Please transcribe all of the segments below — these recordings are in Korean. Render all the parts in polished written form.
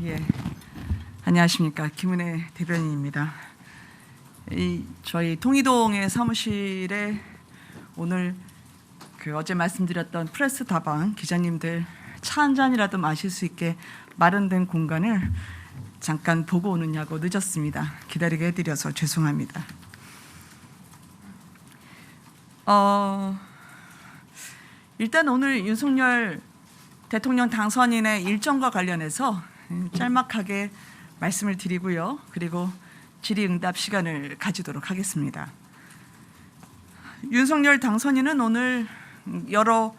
예, 안녕하십니까. 김은혜 대변인입니다. 저희 통이동의 사무실에 오늘 어제 말씀드렸던 프레스 다방 기자님들 차 한 잔이라도 마실 수 있게 마련된 공간을 잠깐 보고 오느냐고 늦었습니다. 기다리게 해드려서 죄송합니다. 일단 오늘 윤석열 대통령 당선인의 일정과 관련해서 짤막하게 말씀을 드리고요. 그리고 질의응답 시간을 가지도록 하겠습니다. 윤석열 당선인은 오늘 여러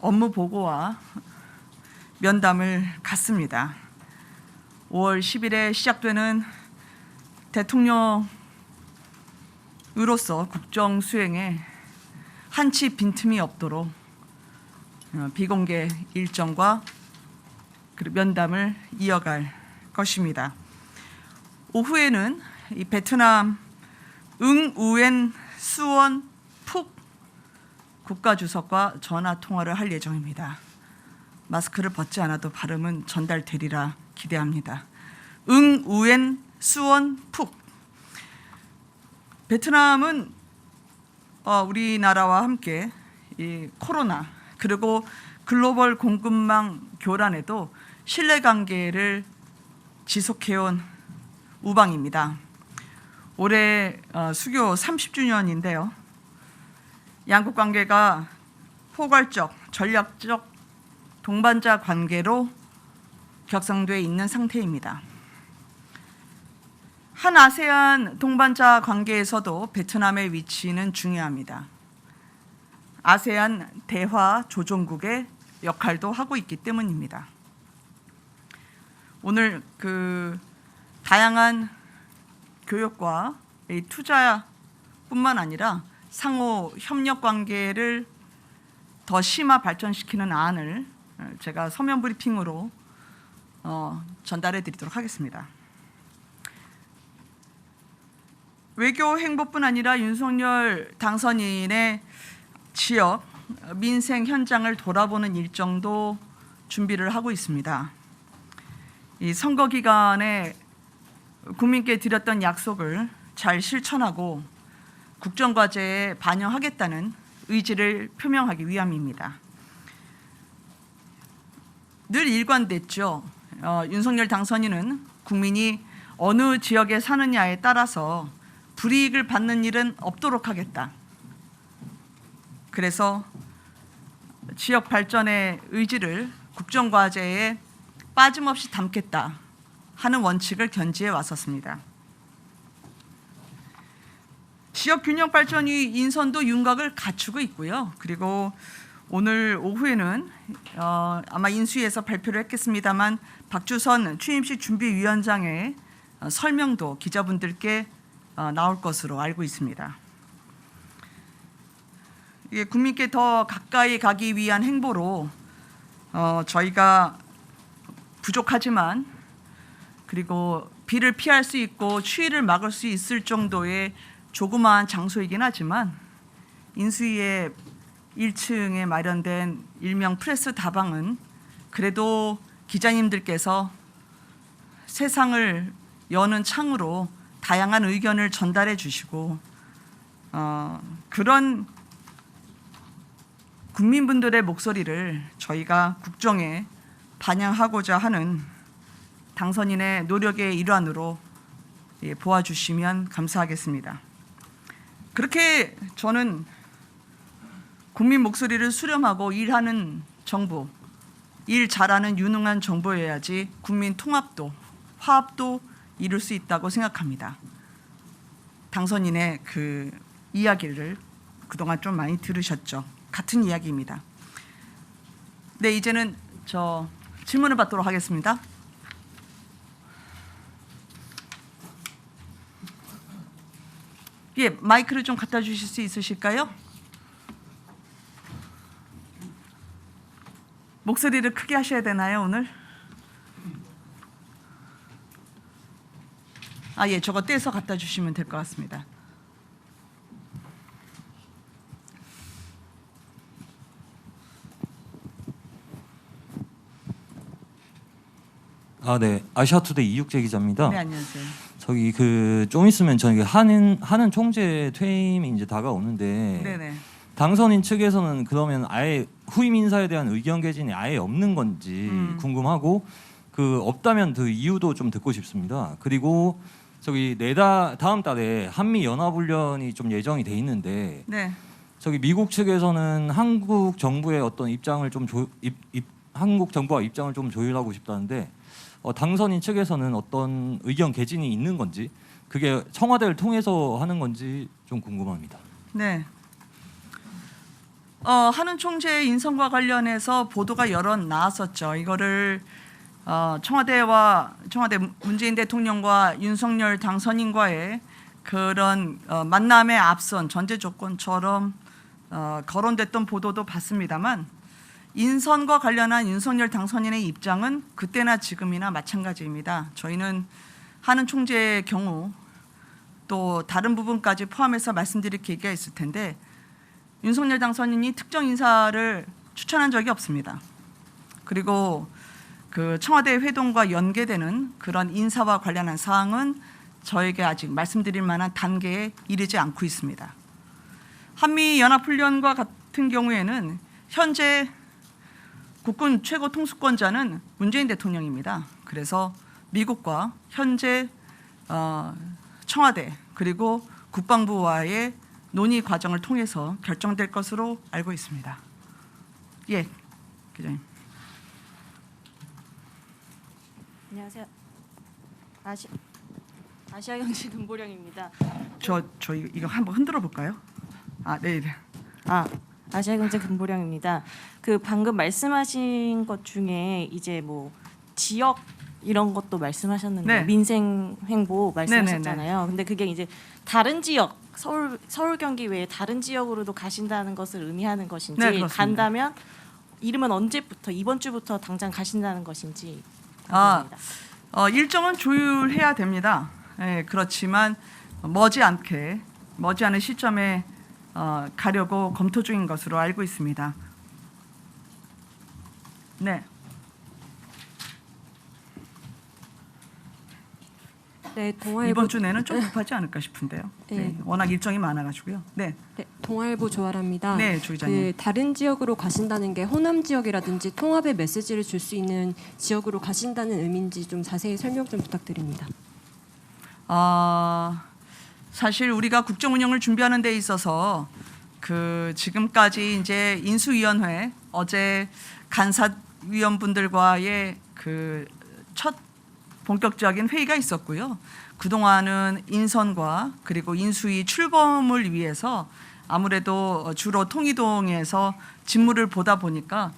업무 보고와 면담을 갖습니다. 5월 10일에 시작되는 대통령으로서 국정 수행에 한치 빈틈이 없도록 비공개 일정과 면담을 이어갈 것입니다. 오후에는 이 베트남 응우엔 수원 푹 국가주석과 전화 통화를 할 예정입니다. 마스크를 벗지 않아도 발음은 전달되리라 기대합니다. 응우엔 수원 푹. 베트남은 우리나라와 함께 이 코로나 그리고 글로벌 공급망 교란에도 신뢰관계를 지속해온 우방입니다. 올해 수교 30주년인데요. 양국 관계가 포괄적, 전략적 동반자 관계로 격상돼 있는 상태입니다. 한 아세안 동반자 관계에서도 베트남의 위치는 중요합니다. 아세안 대화 조정국의 역할도 하고 있기 때문입니다. 오늘 다양한 교역과 투자뿐만 아니라 상호 협력 관계를 더 심화 발전시키는 안을 제가 서면 브리핑으로 전달해 드리도록 하겠습니다. 외교 행보뿐 아니라 윤석열 당선인의 지역 민생 현장을 돌아보는 일정도 준비를 하고 있습니다. 이 선거 기간에 국민께 드렸던 약속을 잘 실천하고 국정과제에 반영하겠다는 의지를 표명하기 위함입니다. 늘 일관됐죠. 윤석열 당선인은 국민이 어느 지역에 사느냐에 따라서 불이익을 받는 일은 없도록 하겠다. 그래서 지역 발전의 의지를 국정과제에 빠짐없이 담겠다 하는 원칙을 견지해 왔었습니다. 지역균형발전위 인선도 윤곽을 갖추고 있고요. 그리고 오늘 오후에는 아마 인수위에서 발표를 했겠습니다만 박주선 취임식 준비위원장의 설명도 기자분들께 나올 것으로 알고 있습니다. 국민께 더 가까이 가기 위한 행보로 저희가 부족하지만 그리고 비를 피할 수 있고 추위를 막을 수 있을 정도의 조그마한 장소이긴 하지만 인수위의 1층에 마련된 일명 프레스 다방은 그래도 기자님들께서 세상을 여는 창으로 다양한 의견을 전달해 주시고 그런 국민분들의 목소리를 저희가 국정에 반영하고자 하는 당선인의 노력의 일환으로 보아주시면 감사하겠습니다. 그렇게 저는 국민 목소리를 수렴하고 일하는 정부, 일 잘하는 유능한 정부여야지 국민 통합도, 화합도 이룰 수 있다고 생각합니다. 당선인의 이야기를 그동안 좀 많이 들으셨죠. 같은 이야기입니다. 네, 이제는 질문을 받도록 하겠습니다. 예, 마이크를 좀 갖다 주실 수 있으실까요? 목소리를 크게 하셔야 되나요, 오늘? 예, 저거 떼서 갖다 주시면 될 것 같습니다. 네. 아시아투데이 이육재 기자입니다. 네, 안녕하세요. 저기 좀 있으면 저희 하는 총재 퇴임이 이제 다가오는데 네네. 당선인 측에서는 그러면 아예 후임 인사에 대한 의견 개진이 아예 없는 건지 궁금하고 없다면 그 이유도 좀 듣고 싶습니다. 그리고 저기 다음 달에 한미 연합훈련이 좀 예정이 돼 있는데 네. 저기 미국 측에서는 한국 정부의 어떤 입장을 좀 한국 정부와 입장을 좀 조율하고 싶다는데 당선인 측에서는 어떤 의견 개진이 있는 건지 그게 청와대를 통해서 하는 건지 좀 궁금합니다. 네. 한은 총재 인선과 관련해서 보도가 여러 나왔었죠. 이거를 청와대 문재인 대통령과 윤석열 당선인과의 그런 만남에 앞선 전제 조건처럼 거론됐던 보도도 봤습니다만 인선과 관련한 윤석열 당선인의 입장은 그때나 지금이나 마찬가지입니다. 저희는 한은 총재의 경우 또 다른 부분까지 포함해서 말씀드릴 계기가 있을 텐데 윤석열 당선인이 특정 인사를 추천한 적이 없습니다. 그리고 그 청와대 회동과 연계되는 그런 인사와 관련한 사항은 저에게 아직 말씀드릴 만한 단계에 이르지 않고 있습니다. 한미 연합훈련과 같은 경우에는 현재 국군 최고 통수권자는 문재인 대통령입니다. 그래서 미국과 현재 청와대 그리고 국방부와의 논의 과정을 통해서 결정될 것으로 알고 있습니다. 예, 기자님. 안녕하세요. 아시아경제 금보령입니다. 저 이거 한번 흔들어 볼까요? 네. 아시아경제 금보령입니다. 방금 말씀하신 것 중에 이제 뭐 지역 이런 것도 말씀하셨는데 네. 민생 횡보 말씀하셨잖아요. 네네네. 근데 그게 이제 다른 지역 서울 경기 외에 다른 지역으로도 가신다는 것을 의미하는 것인지 네, 그렇습니다. 간다면 이름은 언제부터 이번 주부터 당장 가신다는 것인지 아, 궁금합니다. 일정은 조율해야 됩니다. 예, 그렇지만 머지않은 시점에 가려고 검토 중인 것으로 알고 있습니다. 네. 네, 동아일보 이번 주 내는 좀 급하지 않을까 싶은데요. 네. 네, 워낙 일정이 많아가지고요. 네, 네, 동아일보 조아라입니다. 네, 조 기자님. 다른 지역으로 가신다는 게 호남 지역이라든지 통합의 메시지를 줄 수 있는 지역으로 가신다는 의미인지 좀 자세히 설명 좀 부탁드립니다. 사실 우리가 국정 운영을 준비하는 데 있어서 지금까지 이제 인수위원회 어제 간사위원분들과의 첫 본격적인 회의가 있었고요. 그동안은 인선과 그리고 인수위 출범을 위해서 아무래도 주로 통이동에서 직무를 보다 보니까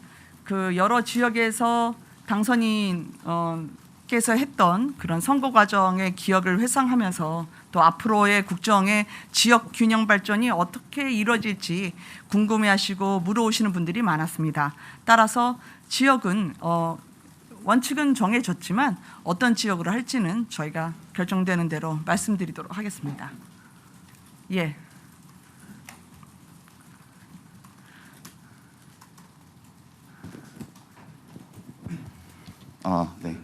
여러 지역에서 당선인께서 했던 그런 선거 과정의 기억을 회상하면서 또 앞으로의 국정의 지역 균형 발전이 어떻게 이루어질지 궁금해하시고 물어오시는 분들이 많았습니다. 따라서 지역은 원칙은 정해졌지만 어떤 지역으로 할지는 저희가 결정되는 대로 말씀드리도록 하겠습니다. 예. 네.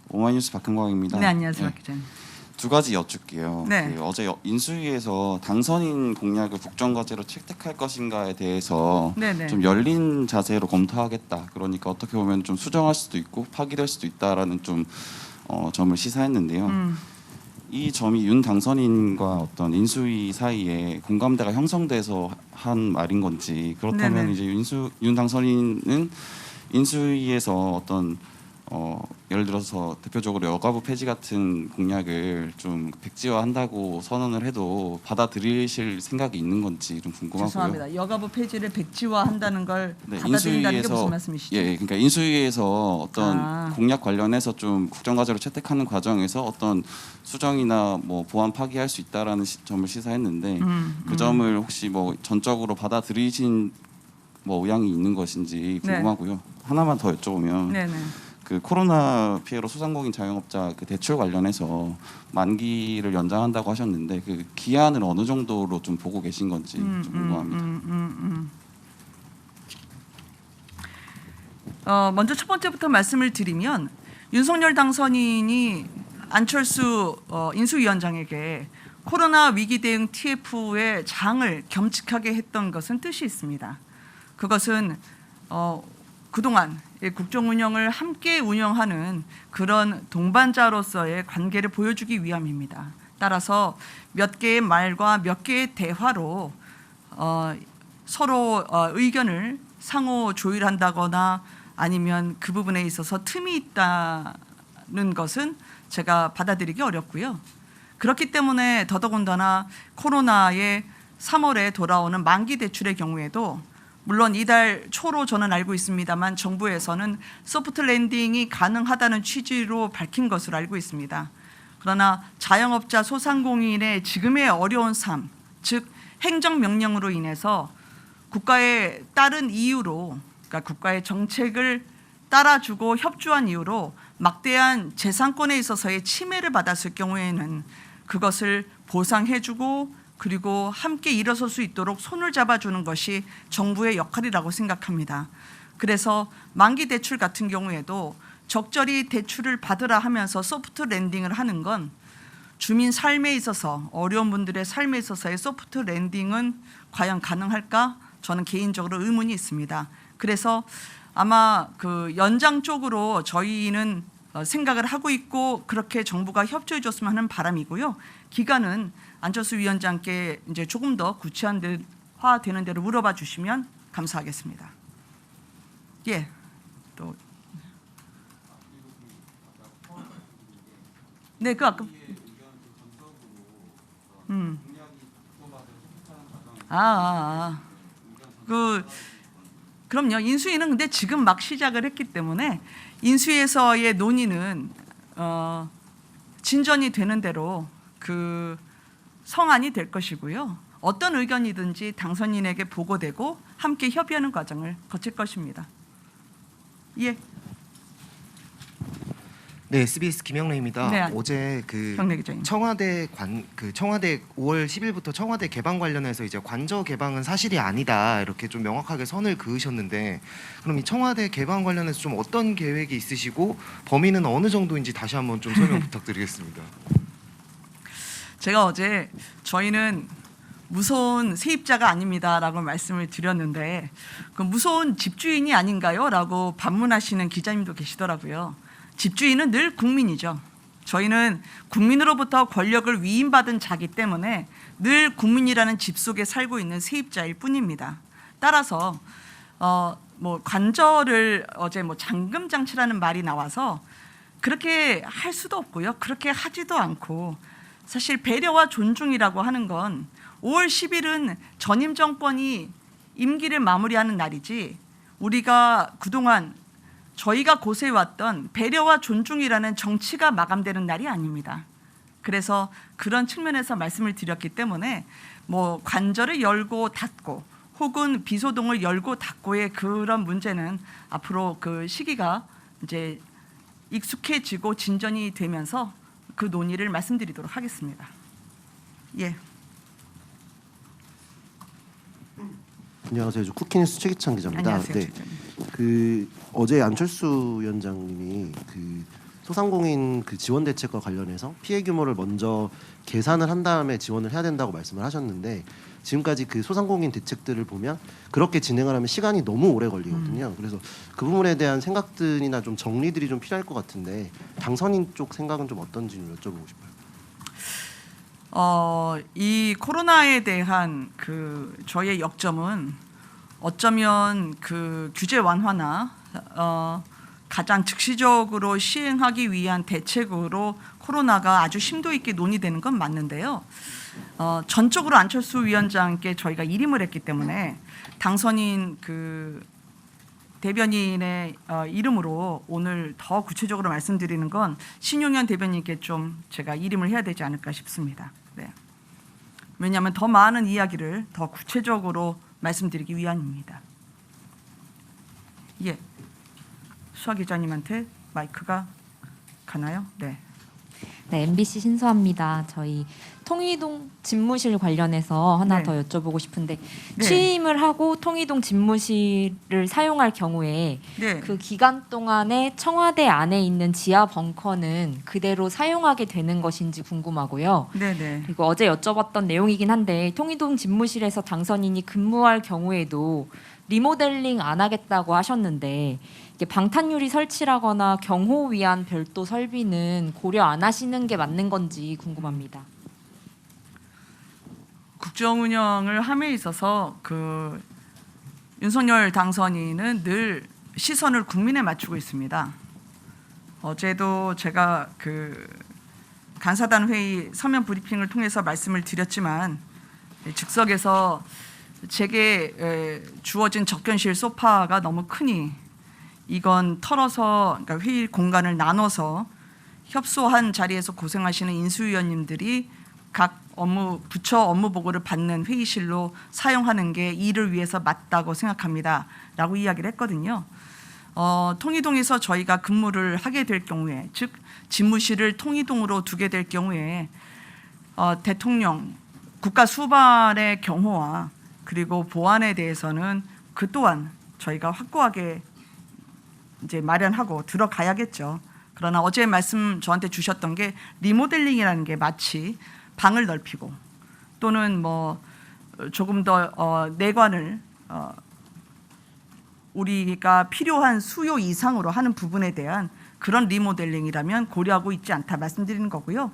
오마이뉴스 박흥광입니다. 네, 안녕하세요, 박 기자님. 두 가지 여쭙게요. 네. 어제 인수위에서 당선인 공약을 국정과제로 채택할 것인가에 대해서 네네. 좀 열린 자세로 검토하겠다. 그러니까 어떻게 보면 좀 수정할 수도 있고 파기될 수도 있다라는 점을 시사했는데요. 이 점이 윤 당선인과 어떤 인수위 사이에 공감대가 형성돼서 한 말인 건지 그렇다면 네네. 이제 윤 당선인은 인수위에서 어떤 예를 들어서 대표적으로 여가부 폐지 같은 공약을 좀 백지화한다고 선언을 해도 받아들이실 생각이 있는 건지 좀 궁금하고요. 죄송합니다. 여가부 폐지를 백지화한다는 걸 네, 받아들인다는 게 무슨 말씀이시죠? 예, 그러니까 인수위에서 어떤 공약 관련해서 좀 국정과제로 채택하는 과정에서 어떤 수정이나 뭐 보완 파기할 수 있다라는 점을 시사했는데 그 점을 혹시 뭐 전적으로 받아들이신 뭐 의향이 있는 것인지 궁금하고요. 네. 하나만 더 여쭤보면. 네네. 코로나 피해로 소상공인 자영업자 대출 관련해서 만기를 연장한다고 하셨는데 기한을 어느 정도로 좀 보고 계신 건지 좀 궁금합니다. 먼저 첫 번째부터 말씀을 드리면 윤석열 당선인이 안철수 인수위원장에게 코로나 위기 대응 TF의 장을 겸직하게 했던 것은 뜻이 있습니다. 그것은 그동안 국정 운영을 함께 운영하는 그런 동반자로서의 관계를 보여주기 위함입니다. 따라서 몇 개의 말과 몇 개의 대화로 서로 의견을 상호 조율한다거나 아니면 그 부분에 있어서 틈이 있다는 것은 제가 받아들이기 어렵고요. 그렇기 때문에 더더군다나 코로나의 3월에 돌아오는 만기 대출의 경우에도 물론 이달 초로 저는 알고 있습니다만 정부에서는 소프트 랜딩이 가능하다는 취지로 밝힌 것으로 알고 있습니다. 그러나 자영업자 소상공인의 지금의 어려운 삶, 즉 행정명령으로 인해서 국가의 따른 이유로, 그러니까 국가의 정책을 따라주고 협조한 이유로 막대한 재산권에 있어서의 침해를 받았을 경우에는 그것을 보상해주고 그리고 함께 일어설 수 있도록 손을 잡아주는 것이 정부의 역할이라고 생각합니다. 그래서 만기 대출 같은 경우에도 적절히 대출을 받으라 하면서 소프트 랜딩을 하는 건 주민 삶에 있어서 어려운 분들의 삶에 있어서의 소프트 랜딩은 과연 가능할까? 저는 개인적으로 의문이 있습니다. 그래서 아마 그 연장 쪽으로 저희는 생각을 하고 있고 그렇게 정부가 협조해 줬으면 하는 바람이고요. 기간은 안철수 위원장께 이제 조금 더 구체화되는 대로 물어봐 주시면 감사하겠습니다. 예, 또 네, 그 아까 그럼요. 인수위는 근데 지금 막 시작을 했기 때문에 인수위에서의 논의는 진전이 되는 대로 그 성안이 될 것이고요. 어떤 의견이든지 당선인에게 보고되고 함께 협의하는 과정을 거칠 것입니다. 예. 네, SBS 김영래입니다. 네, 어제 경래 기자님. 청와대 5월 10일부터 청와대 개방 관련해서 이제 관저 개방은 사실이 아니다 이렇게 좀 명확하게 선을 그으셨는데 그럼 이 청와대 개방 관련해서 좀 어떤 계획이 있으시고 범위는 어느 정도인지 다시 한번 좀 설명 부탁드리겠습니다. 제가 어제 저희는 무서운 세입자가 아닙니다라고 말씀을 드렸는데 그 무서운 집주인이 아닌가요? 라고 반문하시는 기자님도 계시더라고요. 집주인은 늘 국민이죠. 저희는 국민으로부터 권력을 위임받은 자기 때문에 늘 국민이라는 집 속에 살고 있는 세입자일 뿐입니다. 따라서 뭐 관저를 어제 뭐 잠금 장치라는 말이 나와서 그렇게 할 수도 없고요. 그렇게 하지도 않고 사실 배려와 존중이라고 하는 건 5월 10일은 전임 정권이 임기를 마무리하는 날이지 우리가 그동안 저희가 고수해왔던 배려와 존중이라는 정치가 마감되는 날이 아닙니다. 그래서 그런 측면에서 말씀을 드렸기 때문에 뭐 관저를 열고 닫고 혹은 비소동을 열고 닫고의 그런 문제는 앞으로 그 시기가 이제 익숙해지고 진전이 되면서 그 논의를 말씀드리도록 하겠습니다. 예. 안녕하세요. 저 쿠키뉴스 최기찬 기자입니다. 안녕하세요. 네. 그 어제 안철수 위원장님이 그 소상공인 그 지원 대책과 관련해서 피해 규모를 먼저 계산을 한 다음에 지원을 해야 된다고 말씀을 하셨는데 지금까지 그 소상공인 대책들을 보면 그렇게 진행을 하면 시간이 너무 오래 걸리거든요. 그래서 그 부분에 대한 생각들이나 좀 정리들이 좀 필요할 것 같은데 당선인 쪽 생각은 좀 어떤지 좀 여쭤보고 싶어요. 이 코로나에 대한 그 저희의 역점은 어쩌면 그 규제 완화나 가장 즉시적으로 시행하기 위한 대책으로 코로나가 아주 심도 있게 논의되는 건 맞는데요. 전적으로 안철수 위원장께 저희가 일임을 했기 때문에 당선인 그 대변인의 이름으로 오늘 더 구체적으로 말씀드리는 건 신용현 대변인께 좀 제가 일임을 해야 되지 않을까 싶습니다. 네. 왜냐하면 더 많은 이야기를 더 구체적으로 말씀드리기 위함입니다. 예, 수아 기자님한테 마이크가 가나요? 네. 네, MBC 신소아입니다. 저희 통이동 집무실 관련해서 하나 네. 더 여쭤보고 싶은데 네. 취임을 하고 통이동 집무실을 사용할 경우에 네. 그 기간 동안에 청와대 안에 있는 지하 벙커는 그대로 사용하게 되는 것인지 궁금하고요. 네네. 그리고 어제 여쭤봤던 내용이긴 한데 통이동 집무실에서 당선인이 근무할 경우에도 리모델링 안 하겠다고 하셨는데 이게 방탄유리 설치라거나 경호 위한 별도 설비는 고려 안 하시는 게 맞는 건지 궁금합니다. 국정 운영을 함에 있어서 그 윤석열 당선인은 늘 시선을 국민에 맞추고 있습니다. 어제도 제가 그 간사단 회의 서면 브리핑을 통해서 말씀을 드렸지만 즉석에서 제게 주어진 접견실 소파가 너무 크니 이건 털어서 그러니까 회의 공간을 나눠서 협소한 자리에서 고생하시는 인수위원님들이 각 부처 업무 보고를 받는 회의실로 사용하는 게 일을 위해서 맞다고 생각합니다라고 이야기를 했거든요. 통이동에서 저희가 근무를 하게 될 경우에, 즉 집무실을 통이동으로 두게 될 경우에 대통령 국가 수반의 경호와 그리고 보안에 대해서는 그 또한 저희가 확고하게 이제 마련하고 들어가야겠죠. 그러나 어제 말씀 저한테 주셨던 게 리모델링이라는 게 마치 방을 넓히고 또는 뭐 조금 더 내관을 우리가 필요한 수요 이상으로 하는 부분에 대한 그런 리모델링이라면 고려하고 있지 않다 말씀드리는 거고요.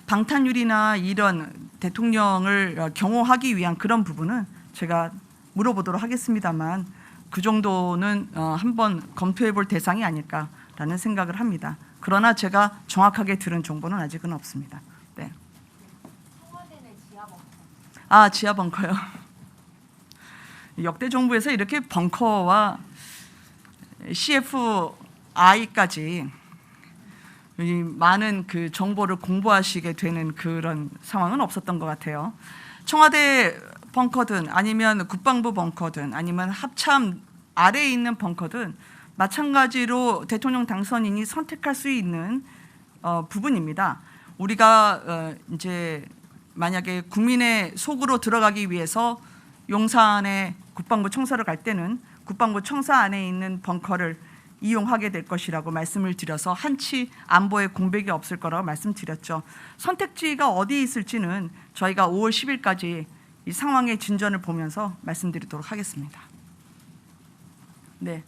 방탄유리나 이런 대통령을 경호하기 위한 그런 부분은 제가 물어보도록 하겠습니다만 그 정도는 한번 검토해 볼 대상이 아닐까라는 생각을 합니다. 그러나 제가 정확하게 들은 정보는 아직은 없습니다. 네. 아, 지하 벙커요. 역대 정부에서 이렇게 벙커와 CFI까지 많은 그 정보를 공부하시게 되는 그런 상황은 없었던 것 같아요. 청와대 벙커든 아니면 국방부 벙커든 아니면 합참 아래에 있는 벙커든 마찬가지로 대통령 당선인이 선택할 수 있는 부분입니다. 우리가 이제 만약에 국민의 속으로 들어가기 위해서 용산에 국방부 청사를 갈 때는 국방부 청사 안에 있는 벙커를 이용하게 될 것이라고 말씀을 드려서 한치 안보에 공백이 없을 거라고 말씀드렸죠. 선택지가 어디 있을지는 저희가 5월 10일까지 이 상황의 진전을 보면서 말씀드리도록 하겠습니다. 네.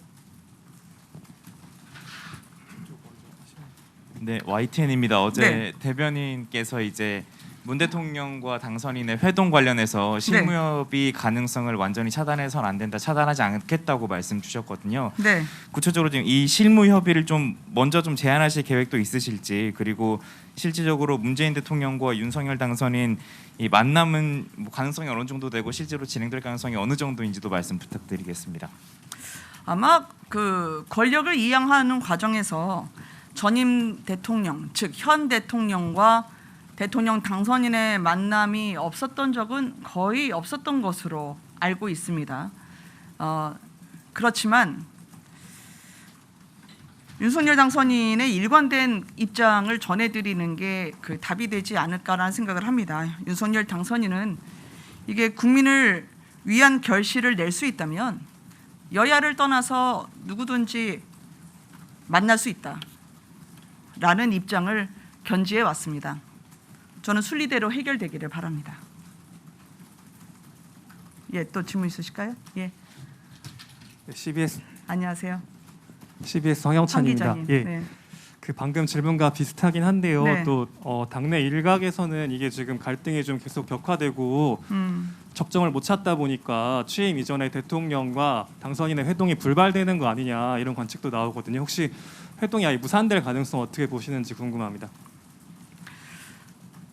네, YTN입니다. 어제 네. 대변인께서 이제 문 대통령과 당선인의 회동 관련해서 실무협의 가능성을 완전히 차단해서는 안 된다, 차단하지 않겠다고 말씀 주셨거든요. 네. 구체적으로 지금 이 실무협의를 좀 먼저 좀 제안하실 계획도 있으실지, 그리고 실질적으로 문재인 대통령과 윤석열 당선인 이 만남은 뭐 가능성이 어느 정도 되고 실제로 진행될 가능성이 어느 정도인지도 말씀 부탁드리겠습니다. 아마 그 권력을 이양하는 과정에서 전임 대통령, 즉 현 대통령과 대통령 당선인의 만남이 없었던 적은 거의 없었던 것으로 알고 있습니다. 그렇지만 윤석열 당선인의 일관된 입장을 전해드리는 게 그 답이 되지 않을까라는 생각을 합니다. 윤석열 당선인은 이게 국민을 위한 결실을 낼 수 있다면 여야를 떠나서 누구든지 만날 수 있다라는 입장을 견지해 왔습니다. 저는 순리대로 해결되기를 바랍니다. 예, 또 질문 있으실까요? 예, 네, CBS 안녕하세요. 황영찬입니다. 기자님. 예, 네. 그 방금 질문과 비슷하긴 한데요. 네. 또 당내 일각에서는 이게 지금 갈등이 좀 계속 격화되고 접점을 못 찾다 보니까 취임 이전에 대통령과 당선인의 회동이 불발되는 거 아니냐 이런 관측도 나오거든요. 혹시 회동이 아예 무산될 가능성 어떻게 보시는지 궁금합니다.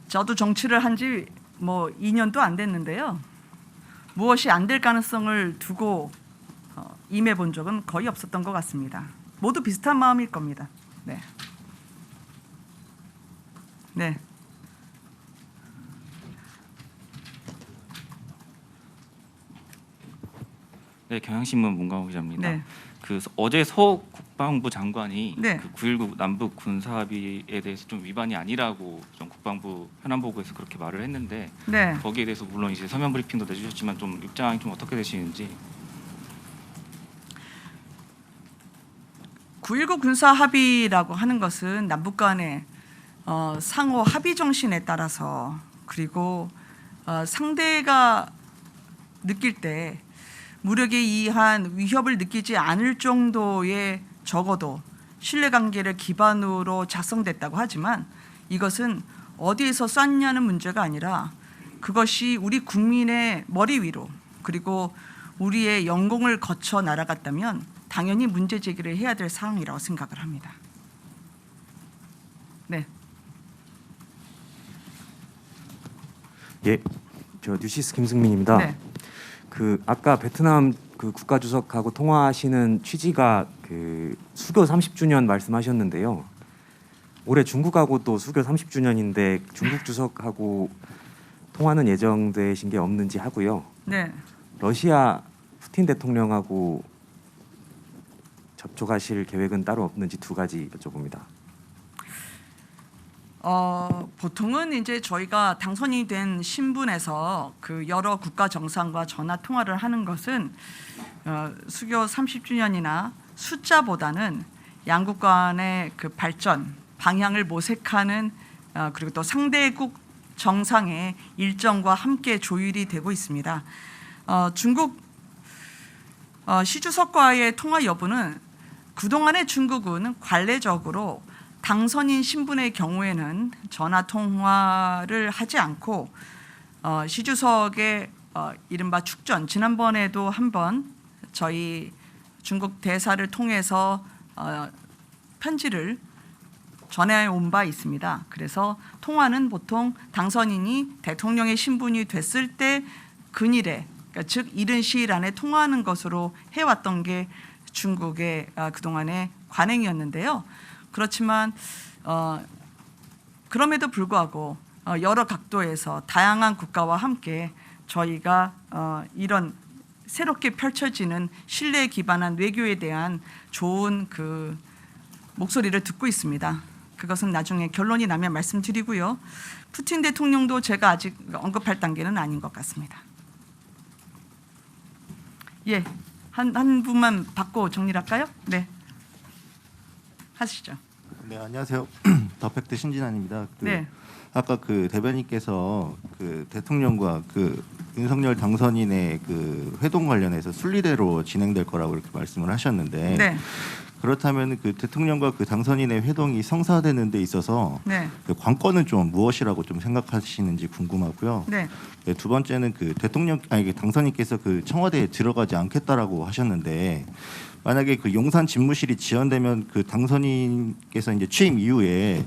저도 정치를 한 지 뭐 2년도 안 됐는데요. 무엇이 안 될 가능성을 두고 임해 본 적은 거의 없었던 것 같습니다. 모두 비슷한 마음일 겁니다. 네. 네. 네, 경향신문 문광호 기자입니다. 네. 그 어제 서 국방부 장관이 네. 그 9.19 남북 군사 합의에 대해서 좀 위반이 아니라고 좀 국방부 현안보고에서 그렇게 말을 했는데 네. 거기에 대해서 물론 이제 서면 브리핑도 내주셨지만 좀 입장이 좀 어떻게 되시는지. 9.19 군사 합의라고 하는 것은 남북 간의 상호 합의 정신에 따라서 그리고 상대가 느낄 때 무력에 의한 위협을 느끼지 않을 정도의 적어도 신뢰관계를 기반으로 작성됐다고 하지만 이것은 어디에서 쐈냐는 문제가 아니라 그것이 우리 국민의 머리 위로 그리고 우리의 영공을 거쳐 날아갔다면 당연히 문제 제기를 해야 될 상황이라고 생각을 합니다. 네. 예, 저 뉴시스 김승민입니다. 네. 그 아까 베트남 그 국가주석하고 통화하시는 취지가 그 수교 30주년 말씀하셨는데요. 올해 중국하고 또 수교 30주년인데 중국 주석하고 통화는 예정되신 게 없는지 하고요. 네. 러시아 푸틴 대통령하고 접촉하실 계획은 따로 없는지 두 가지 여쭤봅니다. 보통은 이제 저희가 당선이 된 신분에서 그 여러 국가 정상과 전화 통화를 하는 것은 수교 30주년이나 숫자보다는 양국 간의 그 발전 방향을 모색하는 그리고 또 상대국 정상의 일정과 함께 조율이 되고 있습니다. 중국 시 주석과의 통화 여부는 그동안의 중국은 관례적으로 당선인 신분의 경우에는 전화 통화를 하지 않고 시 주석의 이른바 축전 지난번에도 한번 저희 중국 대사를 통해서 편지를 전해온 바 있습니다. 그래서 통화는 보통 당선인이 대통령의 신분이 됐을 때 근일에 그러니까 즉 이른 시일 안에 통화하는 것으로 해왔던 게 중국의 그동안의 관행이었는데요. 그렇지만 그럼에도 불구하고 여러 각도에서 다양한 국가와 함께 저희가 이런 새롭게 펼쳐지는 신뢰에 기반한 외교에 대한 좋은 그 목소리를 듣고 있습니다. 그것은 나중에 결론이 나면 말씀드리고요. 푸틴 대통령도 제가 아직 언급할 단계는 아닌 것 같습니다. 예, 한 분만 받고 정리를 할까요? 네, 하시죠. 네, 안녕하세요. 더팩트 신진환입니다. 네. 아까 그 대변인께서 그 대통령과 그 윤석열 당선인의 그 회동 관련해서 순리대로 진행될 거라고 이렇게 말씀을 하셨는데 네. 그렇다면 그 대통령과 그 당선인의 회동이 성사되는 데 있어서 네. 그 관건은 좀 무엇이라고 좀 생각하시는지 궁금하고요. 네. 네, 두 번째는 그 당선인께서 그 청와대에 들어가지 않겠다라고 하셨는데 만약에 그 용산 집무실이 지연되면 그 당선인께서 이제 취임 이후에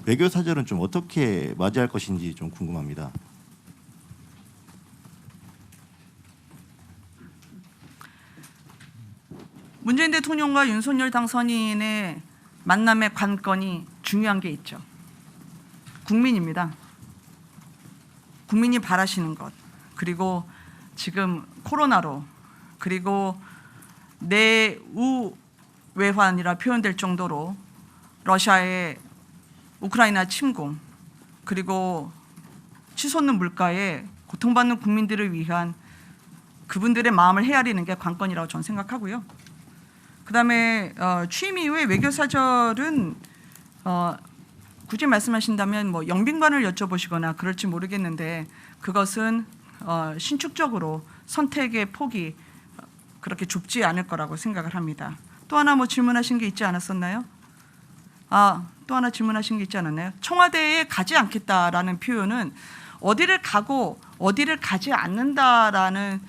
외교 사절은 좀 어떻게 맞이할 것인지 좀 궁금합니다. 문재인 대통령과 윤석열 당선인의 만남의 관건이 중요한 게 있죠. 국민입니다. 국민이 바라시는 것 그리고 지금 코로나로 그리고 내우외환이라 표현될 정도로 러시아의 우크라이나 침공 그리고 치솟는 물가에 고통받는 국민들을 위한 그분들의 마음을 헤아리는 게 관건이라고 저는 생각하고요. 그다음에 취임 이후에 외교사절은 굳이 말씀하신다면 뭐 영빈관을 여쭤보시거나 그럴지 모르겠는데 그것은 신축적으로 선택의 폭이 그렇게 좁지 않을 거라고 생각을 합니다. 또 하나 뭐 질문하신 게 있지 않았었나요? 또 하나 질문하신 게 있지 않았나요? 청와대에 가지 않겠다라는 표현은 어디를 가고 어디를 가지 않는다라는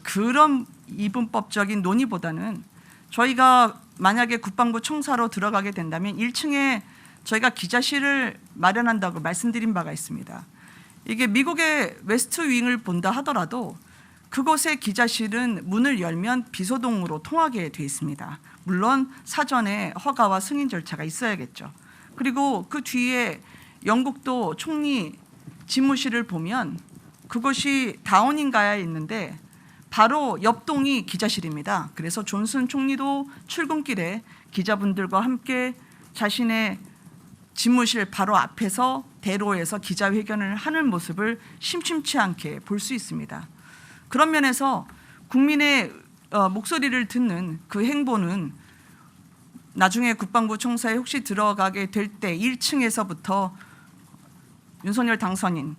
그런 이분법적인 논의보다는 저희가 만약에 국방부 청사로 들어가게 된다면 1층에 저희가 기자실을 마련한다고 말씀드린 바가 있습니다. 이게 미국의 웨스트 윙을 본다 하더라도 그곳의 기자실은 문을 열면 비소동으로 통하게 돼 있습니다. 물론 사전에 허가와 승인 절차가 있어야겠죠. 그리고 그 뒤에 영국도 총리 집무실을 보면 그것이 다우닝가에 있는데 바로 옆 동이 기자실입니다. 그래서 존슨 총리도 출근길에 기자분들과 함께 자신의 집무실 바로 앞에서 대로에서 기자회견을 하는 모습을 심심치 않게 볼 수 있습니다. 그런 면에서 국민의 목소리를 듣는 그 행보는 나중에 국방부 총사에 혹시 들어가게 될 때 1층에서부터 윤석열 당선인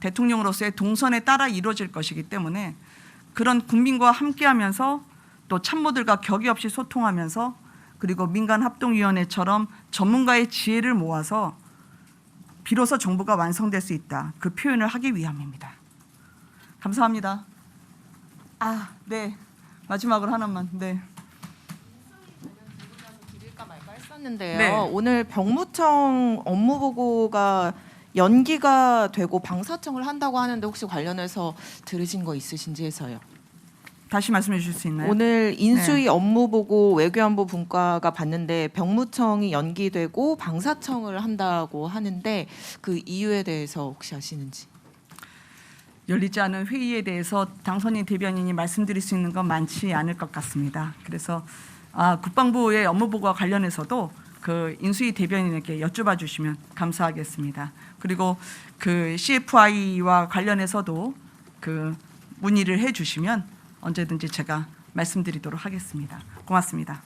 대통령으로서의 동선에 따라 이루어질 것이기 때문에 그런 국민과 함께하면서 또 참모들과 격의 없이 소통하면서 그리고 민간합동위원회처럼 전문가의 지혜를 모아서 비로소 정부가 완성될 수 있다. 그 표현을 하기 위함입니다. 감사합니다. 네. 마지막으로 하나만. 네. 했었는데요. 네. 오늘 병무청 업무 보고가 연기가 되고 방사청을 한다고 하는데 혹시 관련해서 들으신 거 있으신지 해서요. 다시 말씀해 주실 수 있나요? 오늘 인수위 네. 업무 보고 외교안보 분과가 봤는데 병무청이 연기되고 방사청을 한다고 하는데 그 이유에 대해서 혹시 아시는지? 열리지 않은 회의에 대해서 당선인 대변인이 말씀드릴 수 있는 건 많지 않을 것 같습니다. 그래서 국방부의 업무 보고와 관련해서도 그 인수위 대변인에게 여쭤봐 주시면 감사하겠습니다. 그리고 그 CFI와 관련해서도 그 문의를 해 주시면 언제든지 제가 말씀드리도록 하겠습니다. 고맙습니다.